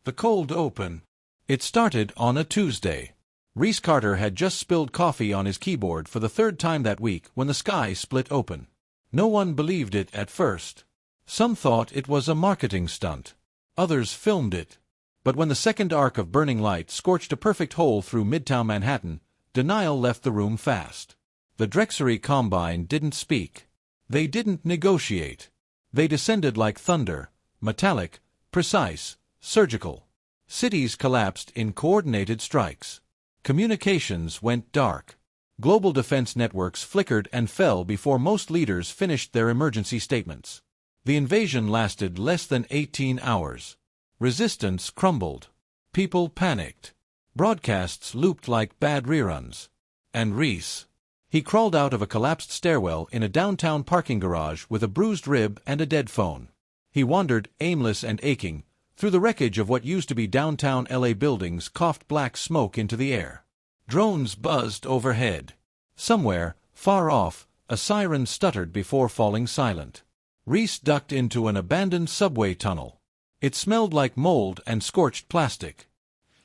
The cold open. It started on a Tuesday. Reese Carter had just spilled coffee on his keyboard for the third time that week when the sky split open. No one believed it at first. Some thought it was a marketing stunt. Others filmed it. But when the second arc of burning light scorched a perfect hole through Midtown Manhattan, denial left the room fast. The Drexery Combine didn't speak. They didn't negotiate. They descended like thunder, metallic, precise, surgical. Cities collapsed in coordinated strikes. Communications went dark. Global defense networks flickered and fell before most leaders finished their emergency statements. The invasion lasted less than 18 hours. Resistance crumbled. People panicked. Broadcasts looped like bad reruns. And Reese. He crawled out of a collapsed stairwell in a downtown parking garage with a bruised rib and a dead phone. He wandered, aimless and aching, through the wreckage of what used to be downtown LA buildings, coughed black smoke into the air. Drones buzzed overhead. Somewhere, far off, a siren stuttered before falling silent. Reese ducked into an abandoned subway tunnel. It smelled like mold and scorched plastic.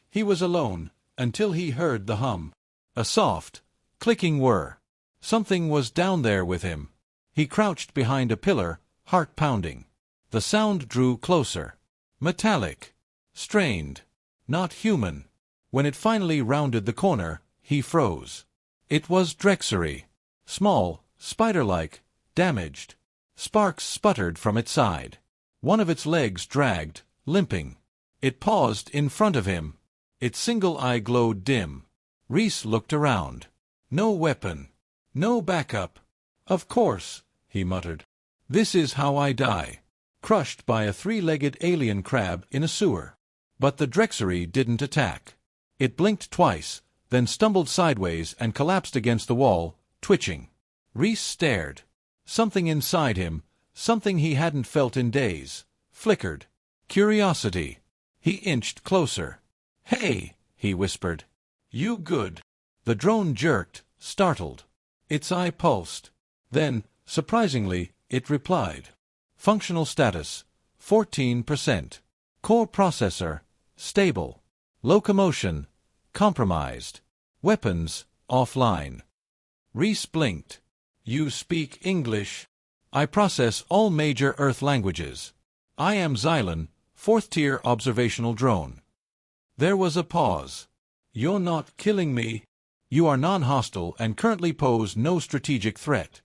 He was alone, until he heard the hum. A soft, clicking whir. Something was down there with him. He crouched behind a pillar, heart pounding. The sound drew closer. Metallic. Strained. Not human. When it finally rounded the corner, he froze. It was Drexery. Small, spider-like, damaged. Sparks sputtered from its side. One of its legs dragged, limping. It paused in front of him. Its single eye glowed dim. Reese looked around. No weapon. No backup. Of course, he muttered. This is how I die. Crushed by a three-legged alien crab in a sewer. But the Drexery didn't attack. It blinked twice, then stumbled sideways and collapsed against the wall, twitching. Reese stared. Something inside him, something he hadn't felt in days, flickered. Curiosity. He inched closer. "Hey," he whispered. "You good?" The drone jerked, startled. Its eye pulsed. Then, surprisingly, it replied. Functional status, 14%. Core processor, stable. Locomotion, compromised. Weapons, offline. Reese blinked. "You speak English?" "I process all major Earth languages. I am Xilenn, 4th-tier observational drone." There was a pause. "You're not killing me?" "You are non-hostile and currently pose no strategic threat."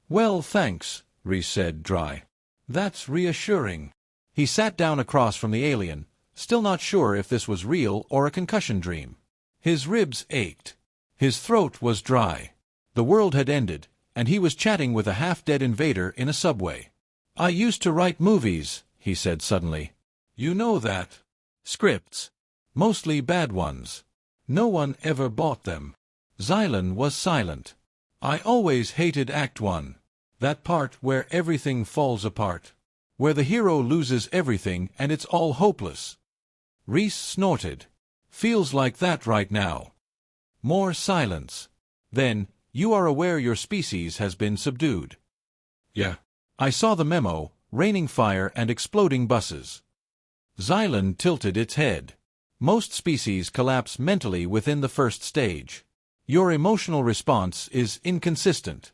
"Well, thanks," Reese said, dry. "That's reassuring." He sat down across from the alien, still not sure if this was real or a concussion dream. His ribs ached. His throat was dry. The world had ended, and he was chatting with a half-dead invader in a subway. "I used to write movies," he said suddenly. "You know that." "Scripts. Mostly bad ones. No one ever bought them." Xilenn was silent. "I always hated Act 1. That part where everything falls apart. Where the hero loses everything and it's all hopeless." Reese snorted. "Feels like that right now." More silence. Then, "You are aware your species has been subdued?" "Yeah. I saw the memo, raining fire and exploding buses." Xilenn tilted its head. "Most species collapse mentally within the first stage. Your emotional response is inconsistent."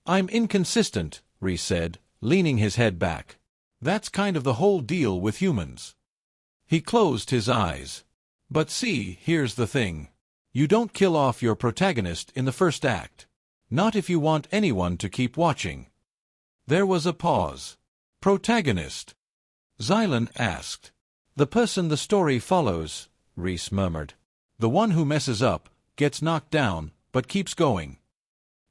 "I'm inconsistent," Reese said, leaning his head back. "That's kind of the whole deal with humans." He closed his eyes. "But see, here's the thing. You don't kill off your protagonist in the first act. Not if you want anyone to keep watching." There was a pause. "Protagonist?" Xilenn asked. "The person the story follows," Reese murmured. "The one who messes up, gets knocked down, but keeps going."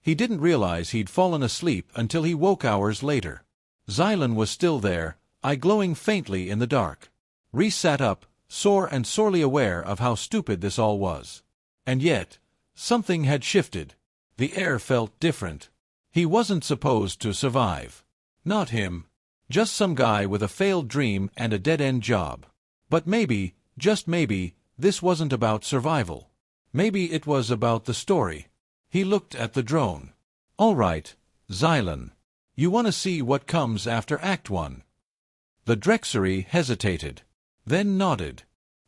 He didn't realize he'd fallen asleep until he woke hours later. Xilenn was still there, eye glowing faintly in the dark. Reese sat up, sore and sorely aware of how stupid this all was. And yet, something had shifted. The air felt different. He wasn't supposed to survive. Not him. Just some guy with a failed dream and a dead-end job. But maybe, just maybe, this wasn't about survival. Maybe it was about the story. He looked at the drone. "All right, Xilenn. You want to see what comes after Act 1. The Drexery hesitated. then nodded.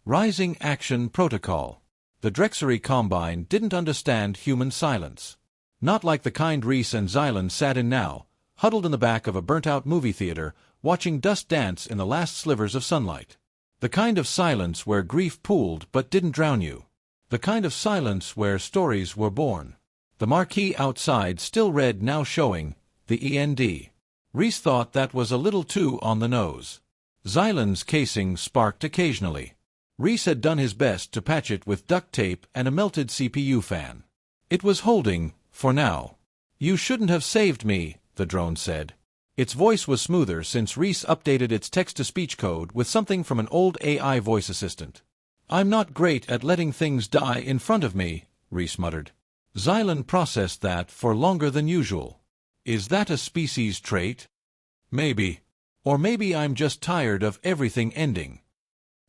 Rising Action Protocol. The Drexery Combine didn't understand human silence. Not like the kind Rhys and Xilenn sat in now, huddled in the back of a burnt-out movie theater, watching dust dance in the last slivers of sunlight. The kind of silence where grief pooled but didn't drown you. The kind of silence where stories were born. The marquee outside still read, now showing, the END. Rhys thought that was a little too on the nose. Xylenn's casing sparked occasionally. Rhys had done his best to patch it with duct tape and a melted CPU fan. It was holding, for now. "You shouldn't have saved me," the drone said. Its voice was smoother since Rhys updated its text-to-speech code with something from an old AI voice assistant. "I'm not great at letting things die in front of me," Rhys muttered. Xilenn processed that for longer than usual. "Is that a species trait? Maybe. Or maybe I'm just tired of everything ending."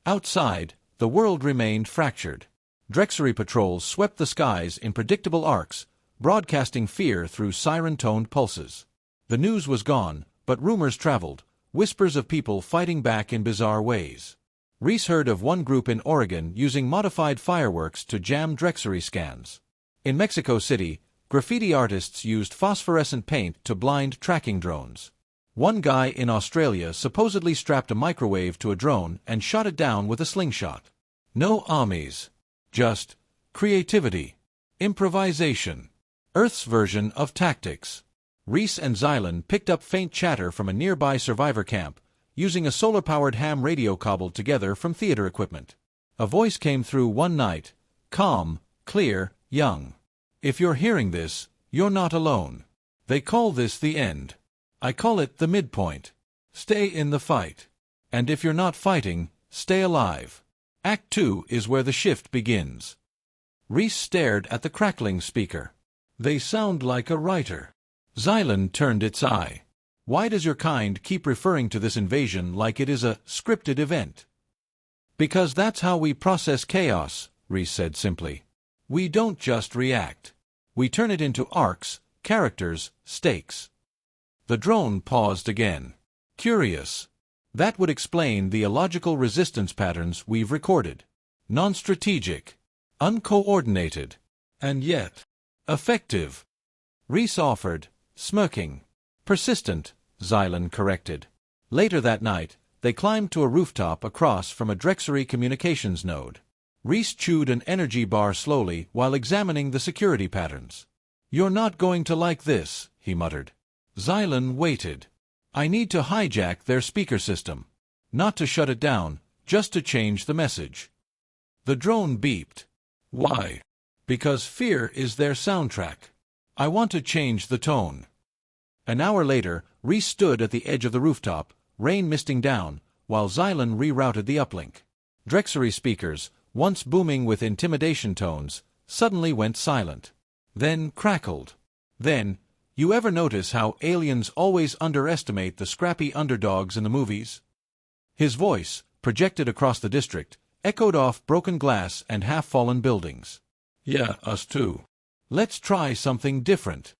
Outside, the world remained fractured. Drexery patrols swept the skies in predictable arcs, broadcasting fear through siren-toned pulses. The news was gone, but rumors traveled, whispers of people fighting back in bizarre ways. Rhys heard of one group in Oregon using modified fireworks to jam Drexery scans. In Mexico City, graffiti artists used phosphorescent paint to blind tracking drones. One guy in Australia supposedly strapped a microwave to a drone and shot it down with a slingshot. No armies. Just creativity. Improvisation. Earth's version of tactics. Rhys and Xilenn picked up faint chatter from a nearby survivor camp, using a solar-powered ham radio cobbled together from theater equipment. A voice came through one night, calm, clear, young. "If you're hearing this, you're not alone. They call this the end. I call it the midpoint. Stay in the fight. And if you're not fighting, stay alive. Act 2 is where the shift begins." Rhys stared at the crackling speaker. "They sound like a writer." Xilenn turned its eye. "Why does your kind keep referring to this invasion like it is a scripted event?" "Because that's how we process chaos," Rhys said simply. "We don't just react. We turn it into arcs, characters, stakes." The drone paused again. "Curious. That would explain the illogical resistance patterns we've recorded. Non-strategic, uncoordinated, and yet effective." Rhys offered, smirking. "Persistent," Xilenn corrected. Later that night, they climbed to a rooftop across from a Drexery communications node. Rhys chewed an energy bar slowly while examining the security patterns. "You're not going to like this," he muttered. Xilenn waited. "I need to hijack their speaker system. Not to shut it down, just to change the message." The drone beeped. "Why?" "Because fear is their soundtrack. I want to change the tone." An hour later, Rhys stood at the edge of the rooftop, rain misting down, while Xilenn rerouted the uplink. Drexery speakers, once booming with intimidation tones, suddenly went silent. Then crackled. Then, "You ever notice how aliens always underestimate the scrappy underdogs in the movies?" His voice, projected across the district, echoed off broken glass and half-fallen buildings. "Yeah, us too. Let's try something different."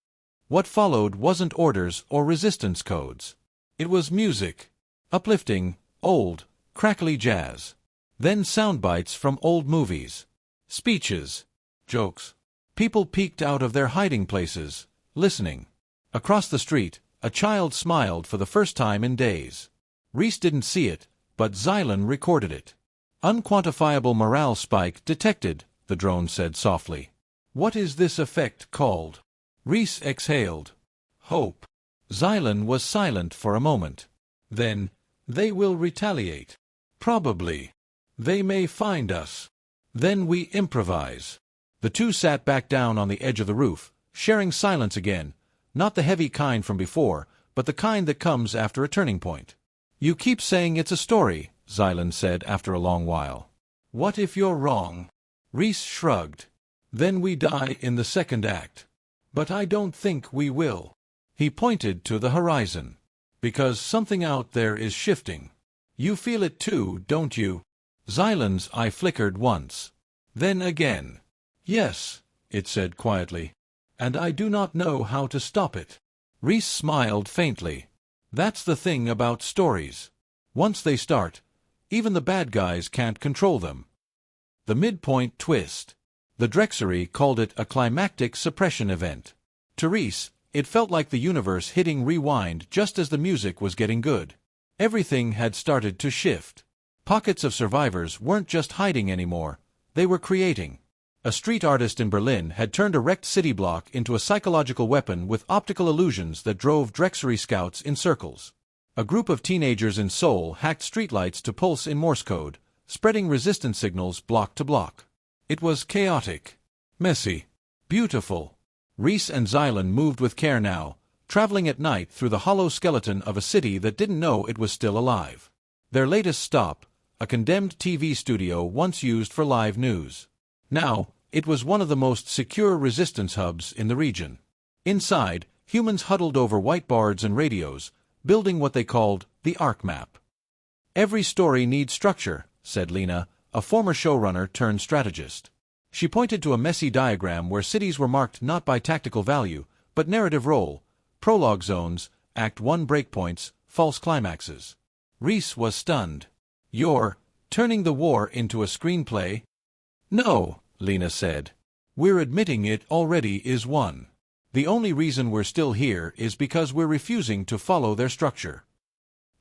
What followed wasn't orders or resistance codes. It was music. Uplifting, old, crackly jazz. Then sound bites from old movies. Speeches. Jokes. People peeked out of their hiding places, listening. Across the street, a child smiled for the first time in days. Rhys didn't see it, but Xilenn recorded it. "Unquantifiable morale spike detected," the drone said softly. "What is this effect called?" Rhys exhaled. "Hope." Xilenn was silent for a moment. Then, "They will retaliate. Probably. They may find us. Then we improvise." The two sat back down on the edge of the roof, sharing silence again, not the heavy kind from before, but the kind that comes after a turning point. "You keep saying it's a story," Xilenn said after a long while. "What if you're wrong?" Rhys shrugged. "Then we die in the second act. But I don't think we will." He pointed to the horizon. "Because something out there is shifting. You feel it too, don't you?" Xylenn's eye flickered once. Then again. "Yes," it said quietly. "And I do not know how to stop it." Rhys smiled faintly. "That's the thing about stories. Once they start, Even the bad guys can't control them. The midpoint twist. The Drexery called it a climactic suppression event. To Reese, it felt like the universe hitting rewind just as the music was getting good. Everything had started to shift. Pockets of survivors weren't just hiding anymore, they were creating. A street artist in Berlin had turned a wrecked city block into a psychological weapon with optical illusions that drove Drexery scouts in circles. A group of teenagers in Seoul hacked streetlights to pulse in Morse code, spreading resistance signals block to block. It was chaotic, messy, beautiful. Reese and Xilenn moved with care now, traveling at night through the hollow skeleton of a city that didn't know it was still alive. Their latest stop, a condemned TV studio once used for live news. Now, it was one of the most secure resistance hubs in the region. Inside, humans huddled over whiteboards and radios, building what they called the arc map. "Every story needs structure," said Lena, a former showrunner turned strategist. She pointed to a messy diagram where cities were marked not by tactical value, but narrative role, prologue zones, Act 1 breakpoints, false climaxes. Reese was stunned. "You're turning the war into a screenplay?" "No," Lena said. "We're admitting it already is one. The only reason we're still here is because we're refusing to follow their structure."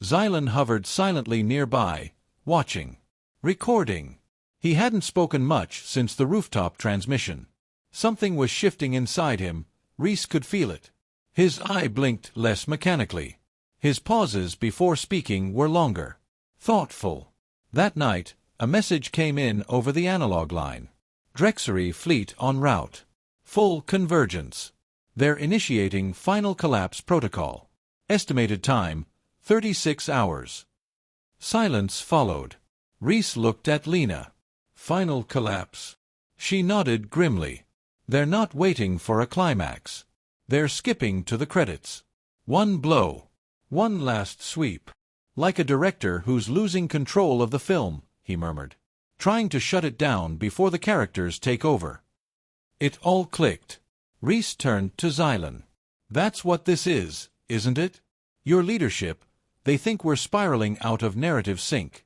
Xilenn hovered silently nearby, watching. Recording. He hadn't spoken much since the rooftop transmission. Something was shifting inside him, Reese could feel it. His eye blinked less mechanically. His pauses before speaking were longer. Thoughtful. That night, a message came in over the analog line. Drexery fleet en route. Full convergence. They're initiating final collapse protocol. Estimated time, 36 hours. Silence followed. Reese looked at Lena. "Final collapse." She nodded grimly. "They're not waiting for a climax. They're skipping to the credits. One blow. One last sweep. Like a director who's losing control of the film," he murmured. "Trying to shut it down before the characters take over." It all clicked. Reese turned to Xilenn. "That's what this is, isn't it? Your leadership, they think we're spiraling out of narrative sync."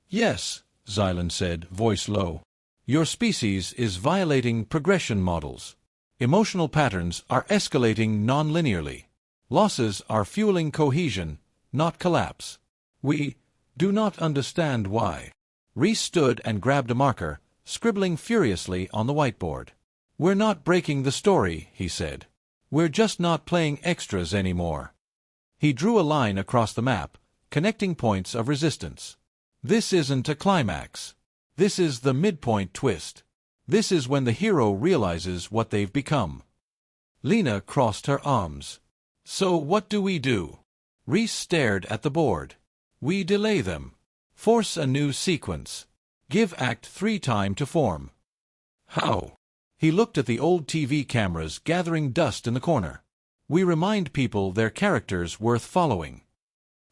"Yes," Xilenn said, voice low. "Your species is violating progression models. Emotional patterns are escalating non-linearly. Losses are fueling cohesion, not collapse. We do not understand why." Reese stood and grabbed a marker, scribbling furiously on the whiteboard. "We're not breaking the story," he said. "We're just not playing extras anymore." He drew a line across the map, connecting points of resistance. "This isn't a climax. This is the midpoint twist. This is when the hero realizes what they've become." Lena crossed her arms. "So what do we do?" Reese stared at the board. "We delay them. Force a new sequence. Give Act 3 time to form." "How?" He looked at the old TV cameras gathering dust in the corner. "We remind people they're characters worth following."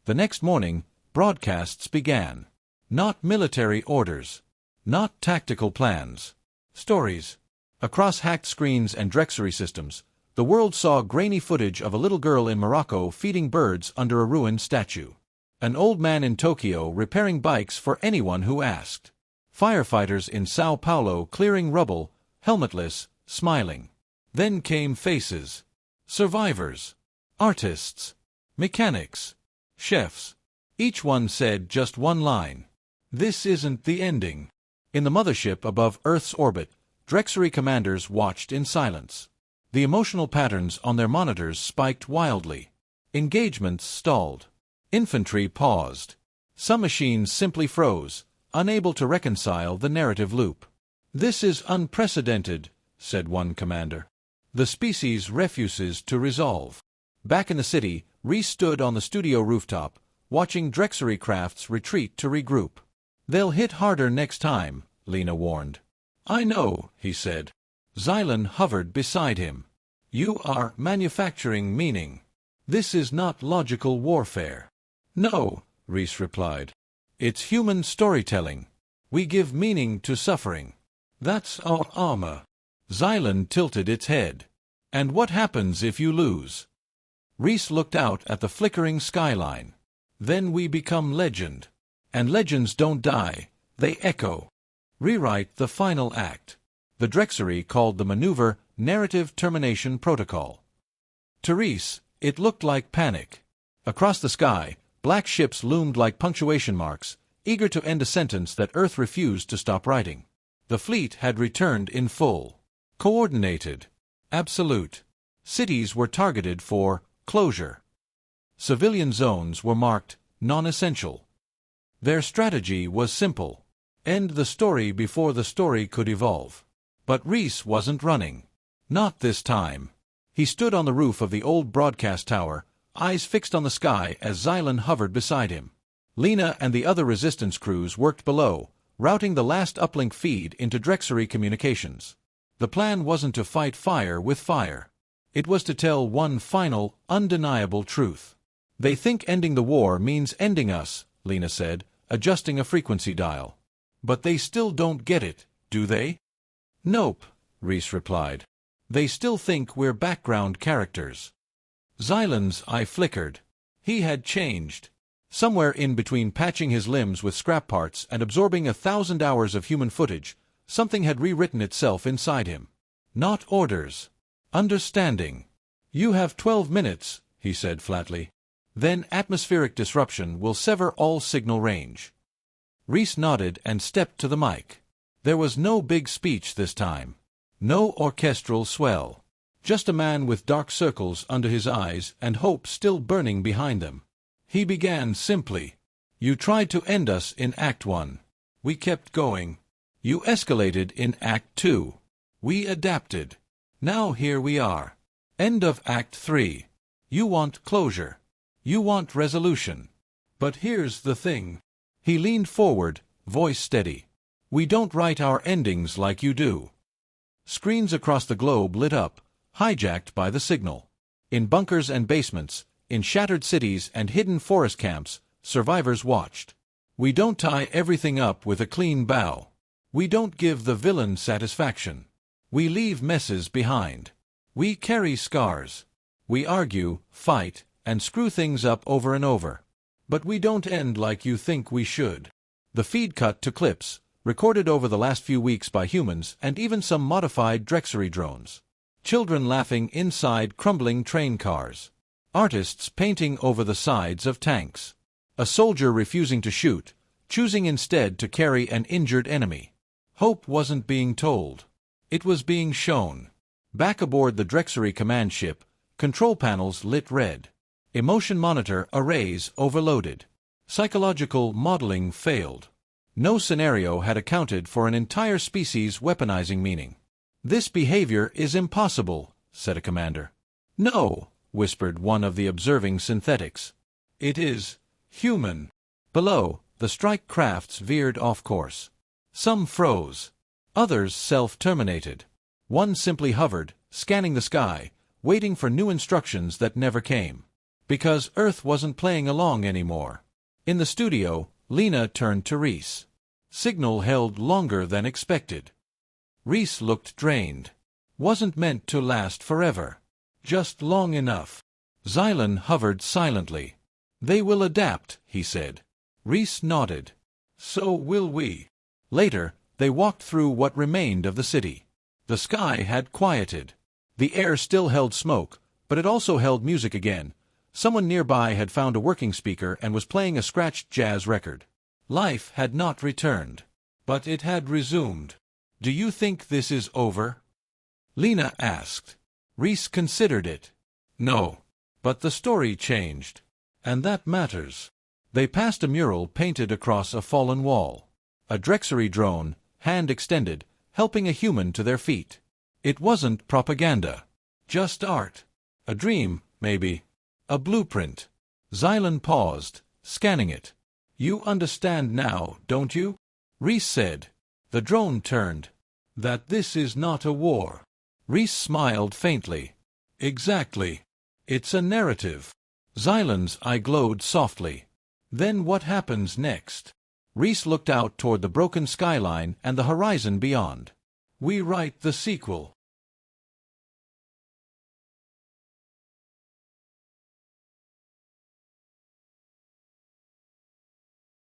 The next morning, broadcasts began. Not military orders. Not tactical plans. Stories. Across hacked screens and Drexery systems, the world saw grainy footage of a little girl in Morocco feeding birds under a ruined statue. An old man in Tokyo repairing bikes for anyone who asked. Firefighters in Sao Paulo clearing rubble, helmetless, smiling. Then came faces. Survivors. Artists. Mechanics. Chefs. Each one said just one line. "This isn't the ending." In the mothership above Earth's orbit, Drexery commanders watched in silence. The emotional patterns on their monitors spiked wildly. Engagements stalled. Infantry paused. Some machines simply froze, unable to reconcile the narrative loop. "This is unprecedented," said one commander. "The species refuses to resolve." Back in the city, Reese stood on the studio rooftop, watching Drexery crafts retreat to regroup. "They'll hit harder next time," Lena warned. "I know," he said. Xilenn hovered beside him. "You are manufacturing meaning. This is not logical warfare." "No," Reese replied. "It's human storytelling. We give meaning to suffering. That's our armor." Xilenn tilted its head. "And what happens if you lose?" Reese looked out at the flickering skyline. "Then we become legend. And legends don't die, they echo. Rewrite the final act. The Drexery called the maneuver Narrative Termination Protocol. To Reese, it looked like panic. Across the sky, black ships loomed like punctuation marks, eager to end a sentence that Earth refused to stop writing. The fleet had returned in full. Coordinated. Absolute. Cities were targeted for closure. Civilian zones were marked non-essential. Their strategy was simple. End the story before the story could evolve. But Reese wasn't running. Not this time. He stood on the roof of the old broadcast tower, eyes fixed on the sky as Xilenn hovered beside him. Lena and the other resistance crews worked below, routing the last uplink feed into Drexery communications. The plan wasn't to fight fire with fire. It was to tell one final, undeniable truth. They think ending the war means ending us, Lena said, adjusting a frequency dial. But they still don't get it, do they? Nope, Reese replied. They still think we're background characters. Xilenn's eye flickered. He had changed. Somewhere in between patching his limbs with scrap parts and absorbing 1,000 hours of human footage, something had rewritten itself inside him. Not orders. Understanding. You have 12 minutes, he said flatly. Then atmospheric disruption will sever all signal range. Reese nodded and stepped to the mic. There was no big speech this time. No orchestral swell. Just a man with dark circles under his eyes and hope still burning behind them. He began simply. You tried to end us in Act 1. We kept going. You escalated in Act 2. We adapted. Now here we are. End of Act 3. You want closure. You want resolution. But here's the thing. He leaned forward, voice steady. We don't write our endings like you do. Screens across the globe lit up, hijacked by the signal. In bunkers and basements, in shattered cities and hidden forest camps, survivors watched. We don't tie everything up with a clean bow. We don't give the villain satisfaction. We leave messes behind. We carry scars. We argue, fight, and screw things up over and over. But we don't end like you think we should. The feed cut to clips, recorded over the last few weeks by humans and even some modified Drexery drones. Children laughing inside crumbling train cars. Artists painting over the sides of tanks. A soldier refusing to shoot, choosing instead to carry an injured enemy. Hope wasn't being told. It was being shown. Back aboard the Drexery command ship, control panels lit red. Emotion monitor arrays overloaded. Psychological modeling failed. No scenario had accounted for an entire species weaponizing meaning. This behavior is impossible, said a commander. No, whispered one of the observing synthetics. It is human. Below, the strike crafts veered off course. Some froze. Others self-terminated. One simply hovered, scanning the sky, waiting for new instructions that never came. Because Earth wasn't playing along anymore. In the studio, Lena turned to Reese. Signal held longer than expected. Reese looked drained. Wasn't meant to last forever. Just long enough. Xilenn hovered silently. They will adapt, he said. Reese nodded. So will we. Later, they walked through what remained of the city. The sky had quieted. The air still held smoke, but it also held music again. Someone nearby had found a working speaker and was playing a scratched jazz record. Life had not returned, but it had resumed. Do you think this is over? Lena asked. Reese considered it. No. But the story changed. And that matters. They passed a mural painted across a fallen wall. A Drexery drone, hand extended, helping a human to their feet. It wasn't propaganda. Just art. A dream, maybe. A blueprint. Xilenn paused, scanning it. You understand now, don't you? Reese said. The drone turned. That this is not a war. Reese smiled faintly. Exactly. It's a narrative. Xilenn's eye glowed softly. Then what happens next? Reese looked out toward the broken skyline and the horizon beyond. We write the sequel.